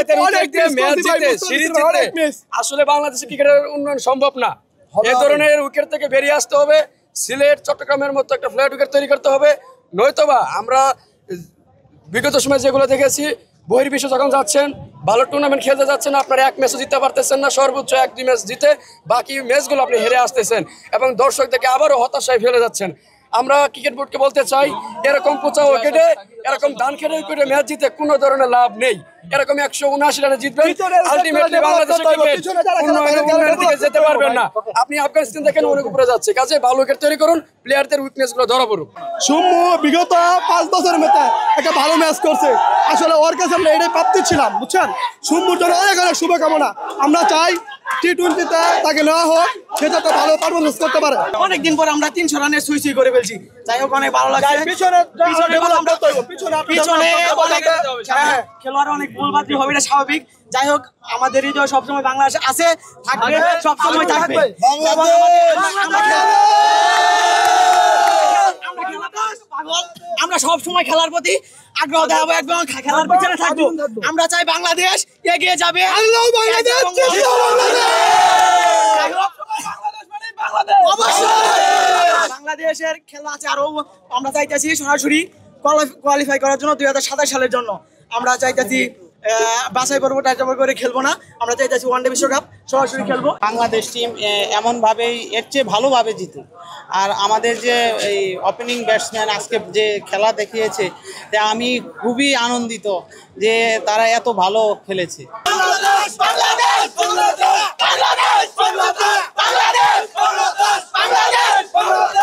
বেলায়েতের wicket দিয়ে match জিতে series জিতে আসলে বাংলাদেশের ক্রিকেটের উন্নয়ন সম্ভব না। এই ধরনের উইকেট থেকে বেরিয়ে আসতে হবে, সিলেট চট্টগ্রামের মতো একটা ফ্ল্যাট উইকেট তৈরি করতে হবে, নয়তোবা আমরা বিগত সময় যেগুলো দেখেছি বহির্বিশ্ব যখন যাচ্ছেন ভালো টুর্নামেন্ট খেলতে যাচ্ছেন আপনারা এক ম্যাচও জিততে পারতেছেন না, সর্বোচ্চ 1-2 ম্যাচ জিতে বাকি ম্যাচগুলো আপনি হেরে আসতেছেন এবং দর্শকদেরকে আবারও হতাশায় ফেলে যাচ্ছেন। আমরা ক্রিকেট বোর্ডকে বলতে চাই এরকম পোচা উইকেটে এরকম ধান খেটে উইকেটে ম্যাচ জিতে কোনো ধরনের লাভ নেই। এরকম 179 রানে জিতবেন, আলটিমেটলি বাংলাদেশের ক্রিকেট উন্নয়নের দিকে যেতে পারবেন না। আপনি আফগানিস্তান দেখেন অনেক উপরে যাচ্ছে, কাজে ভালো উইকেট তৈরি করুন, প্লেয়ারদের উইকনেসগুলো ধরা পড়ুক। সুম্মু বিগত 5 বছরের মধ্যে একটা ভালো ম্যাচ করছে, আসলে ওর কাছে আমরা এটাই প্রাপ্তি ছিলাম, বুঝছেন। সুম্মুর জন্য অনেক অনেক শুভকামনা। আমরা চাই টি-20-তে তাকে নেওয়া হোক, সে যাতে ভালো পারফরমেন্স করতে পারে। অনেকদিন পর আমরা 300 রানের সুই করে ফেলছি, যাই হোক অনেক ভালো লাগছে। খেলোয়াড় অনেক ভুলবাদী হবে, এটা স্বাভাবিক। যাই হোক আমাদের হৃদয় সবসময় বাংলাদেশ আছে, থাকবে, সবসময় থাকবে। আমরা সব সময় খেলার প্রতি আগ্রহ দেখাবো এবং খেলার পিছনে থাকবো। আমরা চাই বাংলাদেশ এগিয়ে যাবে। বাংলাদেশের খেলা আছে আরো, আমরা চাইতেছি সরাসরি কোয়ালিফাই করার জন্য 2027 সালের জন্য। আমরা চাইতেছি বাছাই পর্ব টাইটার করে খেলবো না, আমরা চাইতেছি ওয়ানডে বিশ্বকাপ সরাসরি খেলবো। বাংলাদেশ টিম এমনভাবেই এর চেয়ে ভালোভাবে জিতে, আর আমাদের যে এই ওপেনিং ব্যাটসম্যান আজকে যে খেলা দেখিয়েছে, তা আমি খুবই আনন্দিত যে তারা এত ভালো খেলেছে। বাংলাদেশ বাংলাদেশ বাংলাদেশ বাংলাদেশ বাংলাদেশ বাংলাদেশ বাংলাদেশ বাংলাদেশ